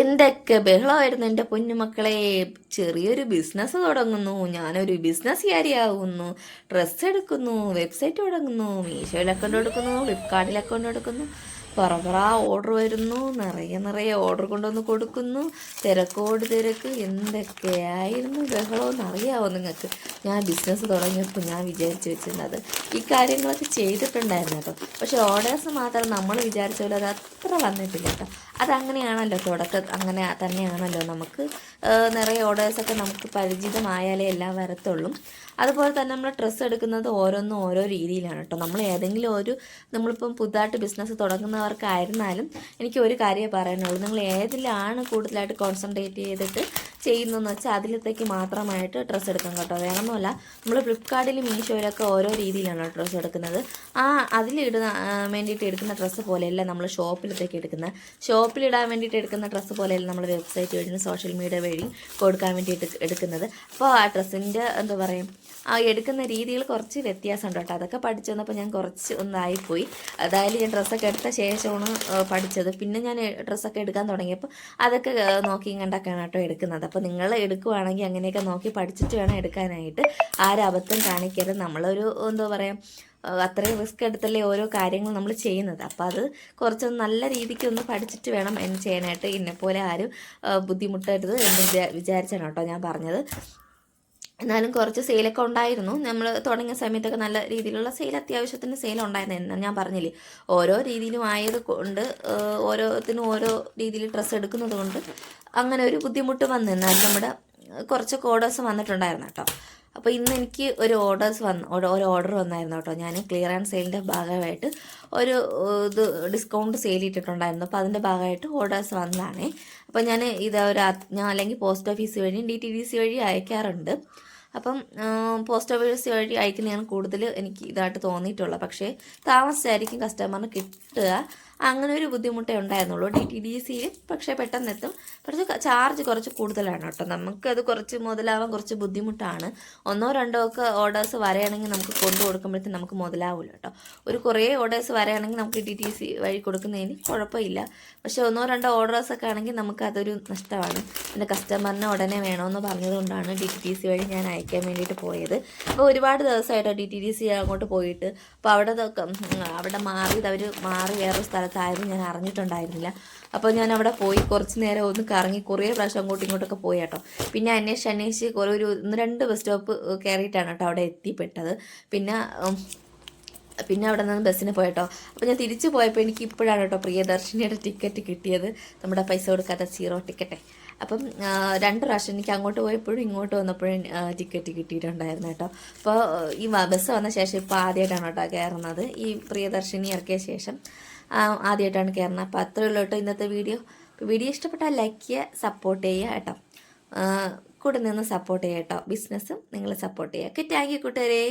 എന്തൊക്കെ ബഹളമായിരുന്നു എൻ്റെ പൊന്നുമക്കളെ. ചെറിയൊരു ബിസിനസ് തുടങ്ങുന്നു, ഞാനൊരു ബിസിനസ്സുകാരിയാകുന്നു, ഡ്രസ്സ് എടുക്കുന്നു, വെബ്സൈറ്റ് തുടങ്ങുന്നു, മീഷോയിൽ അക്കൗണ്ട് എടുക്കുന്നു, ഫ്ലിപ്കാർട്ടിൽ അക്കൗണ്ട് എടുക്കുന്നു, പറ ഓർഡർ വരുന്നു, നിറയെ ഓർഡർ കൊണ്ടുവന്ന് കൊടുക്കുന്നു, തിരക്കോട് തിരക്ക്. എന്തൊക്കെയായിരുന്നു ബഹളമെന്ന് അറിയാമോ നിങ്ങൾക്ക്? ഞാൻ ബിസിനസ് തുടങ്ങിയപ്പോൾ ഞാൻ വിചാരിച്ചു വെച്ചിരുന്നത് ഈ കാര്യങ്ങളൊക്കെ ചെയ്തിട്ടുണ്ടായിരുന്നു കേട്ടോ. പക്ഷെ ഓർഡേഴ്സ് മാത്രം നമ്മൾ വിചാരിച്ച പോലെ അത് അത്ര വന്നിട്ടില്ല കേട്ടോ. അതങ്ങനെയാണല്ലോ, അങ്ങനെ തന്നെയാണല്ലോ. നമുക്ക് നിറയെ ഓർഡേഴ്സൊക്കെ നമുക്ക് പരിചിതമായാലേ എല്ലാം വരത്തുള്ളൂ. അതുപോലെ തന്നെ നമ്മൾ ഡ്രസ്സ് എടുക്കുന്നത് ഓരോന്നും ഓരോ രീതിയിലാണ് കേട്ടോ. നമ്മളിപ്പം പുതുതായിട്ട് ബിസിനസ് തുടങ്ങുന്നവർക്കായിരുന്നാലും എനിക്ക് ഒരു കാര്യമേ പറയാനുള്ളൂ. നിങ്ങൾ ഏതിലാണ് കൂടുതലായിട്ട് കോൺസെൻട്രേറ്റ് ചെയ്തിട്ട് ചെയ്യുന്നതെന്ന് വെച്ചാൽ അതിലത്തേക്ക് മാത്രമായിട്ട് ഡ്രസ്സ് എടുക്കാം കേട്ടോ. വേണമെന്നല്ല, നമ്മൾ ഫ്ലിപ്കാർട്ടിലും മീഷോയിലൊക്കെ ഓരോ രീതിയിലാണ് ഡ്രസ്സ് എടുക്കുന്നത്. അതിലിടുന്ന വേണ്ടിയിട്ട് എടുക്കുന്ന ഡ്രസ്സ് പോലെയല്ല നമ്മൾ ഷോപ്പിലത്തേക്ക് എടുക്കുന്നത്. ഷോപ്പിലിടാൻ വേണ്ടിയിട്ട് എടുക്കുന്ന ഡ്രസ്സ് പോലെയല്ല നമ്മൾ വെബ്സൈറ്റ് വഴി സോഷ്യൽ മീഡിയ വഴി കൊടുക്കാൻ വേണ്ടിയിട്ട് എടുക്കുന്നത്. അപ്പോൾ ആ ഡ്രസ്സിൻ്റെ എന്താ പറയുക, എടുക്കുന്ന രീതികൾ കുറച്ച് വ്യത്യാസമുണ്ട് കേട്ടോ. അതൊക്കെ പഠിച്ചു വന്നപ്പോൾ ഞാൻ കുറച്ച് ഒന്നായിപ്പോയി. അതായത് ഞാൻ ഡ്രസ്സൊക്കെ എടുത്ത ശേഷമാണ് പഠിച്ചത്. പിന്നെ ഞാൻ ഡ്രസ്സൊക്കെ എടുക്കാൻ തുടങ്ങിയപ്പോൾ അതൊക്കെ നോക്കിയും കണ്ടൊക്കെയാണ് കേട്ടോ എടുക്കുന്നത്. അപ്പോൾ നിങ്ങൾ എടുക്കുവാണെങ്കിൽ അങ്ങനെയൊക്കെ നോക്കി പഠിച്ചിട്ട് വേണം എടുക്കാനായിട്ട്. ആരബദ്ധം കാണിക്കരുത്. നമ്മളൊരു എന്താ പറയുക, അത്രയും റിസ്ക് എടുത്തല്ലേ ഓരോ കാര്യങ്ങൾ നമ്മൾ ചെയ്യുന്നത്. അപ്പോൾ അത് കുറച്ച് നല്ല രീതിക്ക് ഒന്ന് പഠിച്ചിട്ട് വേണം എന്ന് ചെയ്യാനായിട്ട്. എന്നെപ്പോലെ ആരും ബുദ്ധിമുട്ടരുത് എന്ന് വിചാരിച്ചാണ് കേട്ടോ ഞാൻ പറഞ്ഞത്. എന്നാലും കുറച്ച് സെയിലൊക്കെ ഉണ്ടായിരുന്നു. നമ്മൾ തുടങ്ങിയ സമയത്തൊക്കെ നല്ല രീതിയിലുള്ള സെയിൽ, അത്യാവശ്യത്തിന് സെയിൽ ഉണ്ടായിരുന്നു. എന്ന് ഞാൻ പറഞ്ഞില്ലേ, ഓരോ രീതിയിലും ആയത് കൊണ്ട്, ഓരോത്തിനും ഓരോ രീതിയിൽ ഡ്രസ്സ് എടുക്കുന്നത് കൊണ്ട് അങ്ങനെ ഒരു ബുദ്ധിമുട്ട് വന്നു. എന്നാൽ നമ്മുടെ കുറച്ചൊക്കെ ഓർഡേഴ്സ് വന്നിട്ടുണ്ടായിരുന്നു കേട്ടോ. അപ്പോൾ ഇന്ന് എനിക്ക് ഒരു ഓർഡർ വന്നായിരുന്നു കേട്ടോ. ഞാൻ ക്ലിയർ ആൻഡ് സെയിലിൻ്റെ ഭാഗമായിട്ട് ഒരു ഡിസ്കൗണ്ട് സെയിൽ ഇട്ടിട്ടുണ്ടായിരുന്നു. അപ്പോൾ അതിൻ്റെ ഭാഗമായിട്ട് ഓർഡേഴ്സ് വന്നതാണേ. അപ്പോൾ ഞാൻ ഞാൻ അല്ലെങ്കിൽ പോസ്റ്റ് ഓഫീസ് വഴി DTDC വഴി അയക്കാറുണ്ട്. അപ്പം പോസ്റ്റ് ഓഫീസ് വഴി അയക്കുന്നതാണ് കൂടുതൽ എനിക്ക് ഇതായിട്ട് തോന്നിയിട്ടുള്ളത്. പക്ഷേ താമസിച്ചായിരിക്കും കസ്റ്റമറിന് കിട്ടുക. അങ്ങനെ ഒരു ബുദ്ധിമുട്ടേ ഉണ്ടായിരുന്നുള്ളൂ DTDCയിൽ. പക്ഷേ പെട്ടെന്ന് എത്തും. പക്ഷേ ചാർജ് കുറച്ച് കൂടുതലാണ് കേട്ടോ. നമുക്കത് കുറച്ച് മുതലാവാൻ കുറച്ച് ബുദ്ധിമുട്ടാണ്. ഒന്നോ രണ്ടോ ഒക്കെ ഓർഡേഴ്സ് വരികയാണെങ്കിൽ നമുക്ക് കൊണ്ടു കൊടുക്കുമ്പോഴത്തേക്കും നമുക്ക് മുതലാവില്ല കേട്ടോ. കുറേ ഓർഡേഴ്സ് വരികയാണെങ്കിൽ നമുക്ക് DTDC വഴി കൊടുക്കുന്നതിന് കുഴപ്പമില്ല. പക്ഷേ ഒന്നോ രണ്ടോ ഓർഡേഴ്സൊക്കെ ആണെങ്കിൽ നമുക്കതൊരു നഷ്ടമാണ്. എൻ്റെ കസ്റ്റമറിനെ ഉടനെ വേണമെന്ന് പറഞ്ഞതുകൊണ്ടാണ് DTDC വഴി ഞാൻ അയക്കാൻ വേണ്ടിയിട്ട് പോയത്. അപ്പോൾ ഒരുപാട് ദിവസമായിട്ടോ DTDC അങ്ങോട്ട് പോയിട്ട്. അപ്പോൾ അവിടെ മാറി വേറൊരു സ്ഥലത്തായിരുന്നു, ഞാൻ അറിഞ്ഞിട്ടുണ്ടായിരുന്നില്ല. അപ്പോൾ ഞാൻ അവിടെ പോയി കുറച്ച് നേരം ഒന്ന് കറങ്ങി, കുറേ പ്രാവശ്യം അങ്ങോട്ടും ഇങ്ങോട്ടൊക്കെ പോയി കേട്ടോ. പിന്നെ അന്വേഷിച്ച് കുറേ 1-2 ബസ് സ്റ്റോപ്പ് കയറിയിട്ടാണ് കേട്ടോ അവിടെ എത്തിപ്പെട്ടത്. പിന്നെ അവിടെ നിന്ന് ബസ്സിന് പോയിട്ടോ. അപ്പോൾ ഞാൻ തിരിച്ചു പോയപ്പോൾ എനിക്ക് ഇപ്പോഴാണ് കേട്ടോ പ്രിയദർശിനിയുടെ ടിക്കറ്റ് കിട്ടിയത്. നമ്മുടെ പൈസ കൊടുക്കാത്ത 0 ടിക്കറ്റേ. അപ്പം 2 പ്രാവശ്യം എനിക്ക് അങ്ങോട്ട് പോയപ്പോഴും ഇങ്ങോട്ട് വന്നപ്പോഴും ടിക്കറ്റ് കിട്ടിയിട്ടുണ്ടായിരുന്നു കേട്ടോ. അപ്പോൾ ഈ ബസ് വന്ന ശേഷം ഇപ്പോൾ ആദ്യമായിട്ടാണ് കേട്ടോ കയറുന്നത്. ഈ പ്രിയദർശിനി ഇറക്കിയ ശേഷം ആദ്യമായിട്ടാണ് കയറുന്നത്. അപ്പോൾ അത്രയേ ഉള്ളൂ കേട്ടോ ഇന്നത്തെ വീഡിയോ. വീഡിയോ ഇഷ്ടപ്പെട്ടാൽ ലൈക്ക് ചെയ്യുക, സപ്പോർട്ട് ചെയ്യുക കേട്ടോ. കൂടെ നിന്ന് സപ്പോർട്ട് ചെയ്യുക കേട്ടോ. ബിസിനസ്സും നിങ്ങൾ സപ്പോർട്ട് ചെയ്യുക. Thank you കൂട്ടുകാരേ.